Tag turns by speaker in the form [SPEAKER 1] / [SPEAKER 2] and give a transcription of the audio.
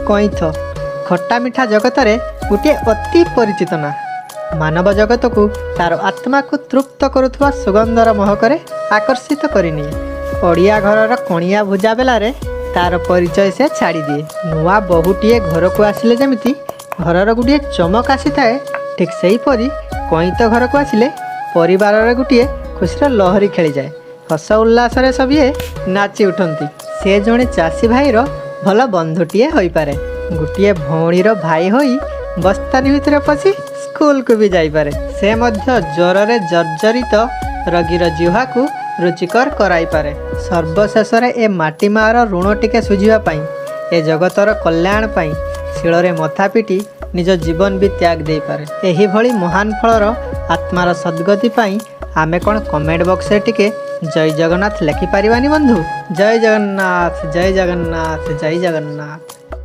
[SPEAKER 1] कईथ खट्टा मिठा जगत रे गोटे अति परिचित ना। मानव जगत को तार आत्मा को तृप्त करुवा सुगंधर महकरे आकर्षित करनिए। ओडिया घरर कणिया भुजा बेलारे तार परिचय से छाड़ी दिए। नुआ बहुटीए घर को आसिले जमिति घरर गोटे चमक आसी थाए, ठीक सेहीपरि कईत घर को आसिले परिवार गोटे खुशीर लहरी खेली जाए। हस उल्लास सबिए नाची उठती। से जड़े चाषी भाईर भल बंधुटीए हो पारे। गोटे भौणीर भाई होई बस्तानी भितर पशि स्कूल को भी जाइपारे। से मध्य ज्वर रे जर्जरित रोगीर जीवा को रुचिकर कराई पारे। सर्वशेष ए माटी मार ऋण टिके सुझिबा पई, ए जगतर कल्याण पई शिଳରେ मथा पिटी निज जीवन भी त्याग दे पारे। एही भली महान फलर आत्मार सद्गति पई आमे कौन कमेंट बॉक्स रे टिके जय जगन्नाथ लिखि पारिबानी बंधु। जय जगन्नाथ, जय जगन्नाथ, जय जगन्नाथ।